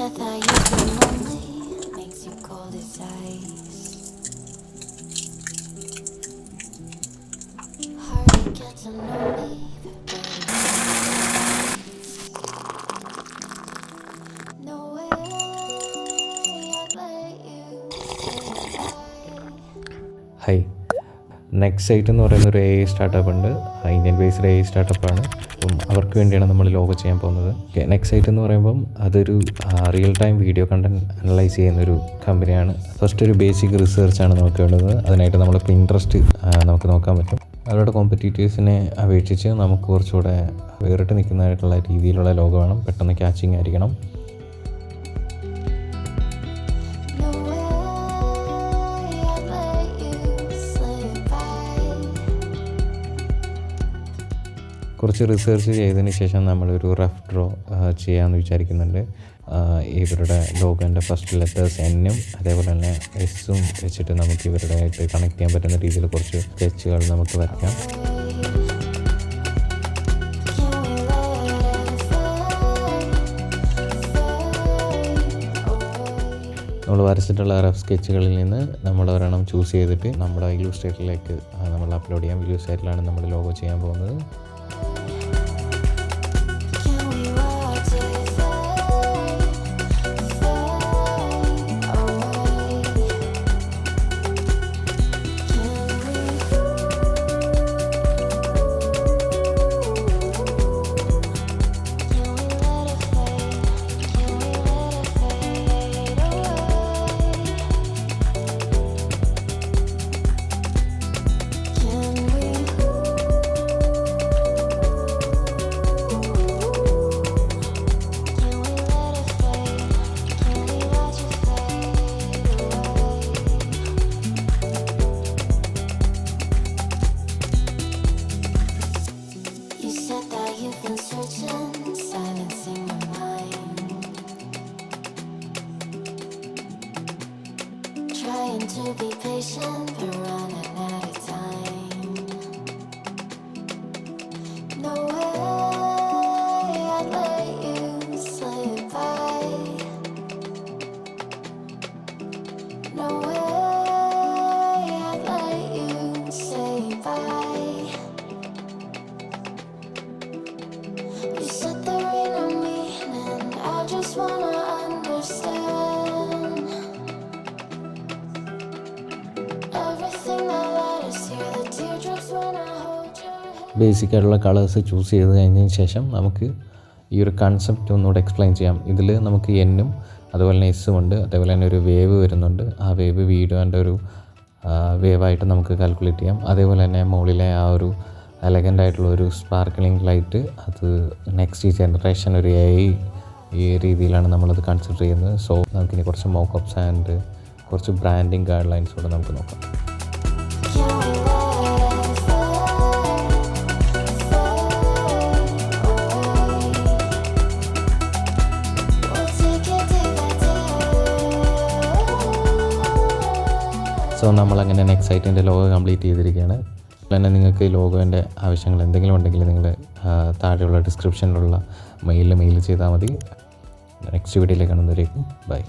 said that you've been lonely, makes you cold as ice. Hard to get to know me, but no way I'd let you say bye. Hi, next site എന്ന് പറയുന്ന ഒരു AI startup ഉണ്ട്. Indian based AI സ്റ്റാർട്ടപ്പാണ്. അപ്പം അവർക്ക് വേണ്ടിയാണ് നമ്മൾ logo ചെയ്യാൻ പോകുന്നത്. നെക്സ്റ്റ് സൈറ്റ് എന്ന് പറയുമ്പം അതൊരു real time video content analyse ചെയ്യുന്നൊരു കമ്പനിയാണ്. ഫസ്റ്റ് ഒരു ബേസിക് റിസർച്ചാണ് നമുക്ക് വേണ്ടത്. അതിനായിട്ട് നമ്മൾ പിൻട്രസ്റ്റ് നമുക്ക് നോക്കാൻ പറ്റും. അവരുടെ കോമ്പറ്റീറ്റേഴ്സിനെ അപേക്ഷിച്ച് നമുക്ക് കുറച്ചുകൂടെ വേറിട്ട് നിൽക്കുന്നതായിട്ടുള്ള രീതിയിലുള്ള ലോഗോ വേണം. പെട്ടെന്ന് ക്യാച്ചിങ് ആയിരിക്കണം. കുറച്ച് റിസർച്ച് ചെയ്തതിന് ശേഷം നമ്മളൊരു റഫ് ഡ്രോ ചെയ്യാമെന്ന് വിചാരിക്കുന്നുണ്ട്. ഇവരുടെ ലോഗോൻ്റെ ഫസ്റ്റ് ലെറ്റേഴ്സ് Nഉം അതേപോലെ തന്നെ Sഉം വെച്ചിട്ട് നമുക്ക് ഇവരുടെ ആയിട്ട് കണക്ട് ചെയ്യാൻ പറ്റുന്ന രീതിയിൽ കുറച്ച് സ്കെച്ചുകൾ നമുക്ക് വരയ്ക്കാം. നമ്മൾ വരച്ചിട്ടുള്ള റഫ് സ്കെച്ചുകളിൽ നിന്ന് നമ്മൾ ഒരെണ്ണം ചൂസ് ചെയ്തിട്ട് നമ്മുടെ ഇല്ലൂസ്ട്രേറ്ററിലേക്ക് നമ്മൾ അപ്ലോഡ് ചെയ്യാം. ഇല്ലൂസ്ട്രേറ്ററിലാണ് നമ്മൾ ലോഗോ ചെയ്യാൻ പോകുന്നത്. Trying to be patient, but running out of time. No way I'd let you slip by. No way I'd let you say bye. You said there ain't no meaning, I just wanna understand. ബേസിക്കായിട്ടുള്ള colours choose ചെയ്ത് കഴിഞ്ഞതിന് ശേഷം നമുക്ക് ഈ ഒരു concept ഒന്നുകൂടെ explain ചെയ്യാം. ഇതിൽ നമുക്ക് Nഉം അതുപോലെ തന്നെ Sഉം ഉണ്ട്. അതേപോലെ തന്നെ ഒരു വേവ് വരുന്നുണ്ട്. ആ വേവ് വീഡിയോൻ്റെ ഒരു വേവായിട്ട് നമുക്ക് കാൽക്കുലേറ്റ് ചെയ്യാം. അതേപോലെ തന്നെ മുകളിലെ ആ ഒരു എലഗൻ്റ് ആയിട്ടുള്ള ഒരു സ്പാർക്കിളിംഗ് ലൈറ്റ്, അത് നെക്സ്റ്റ് ജനറേഷൻ ഒരു AI ഈ രീതിയിലാണ് നമ്മളത് കൺസിഡർ ചെയ്യുന്നത്. സോ നമുക്കിനി കുറച്ച് മോക്കപ്സ് ആൻഡ് കുറച്ച് ബ്രാൻഡിങ് ഗൈഡ് ലൈൻസ് കൂടെ നമുക്ക് നോക്കാം. സോ നമ്മളങ്ങനെ നെക്സ്റ്റ് സൈറ്റിൻ്റെ ലോഗോ കംപ്ലീറ്റ് ചെയ്തിരിക്കുകയാണ്. പിന്നെ നിങ്ങൾക്ക് ലോഗോൻ്റെ ആവശ്യങ്ങൾ എന്തെങ്കിലും ഉണ്ടെങ്കിൽ നിങ്ങൾ താഴെയുള്ള ഡിസ്ക്രിപ്ഷനിലുള്ള മെയിൽ ചെയ്താൽ മതി. നെക്സ്റ്റ് വീഡിയോയിലേക്ക് കാണുന്നവരേക്കും ബൈ.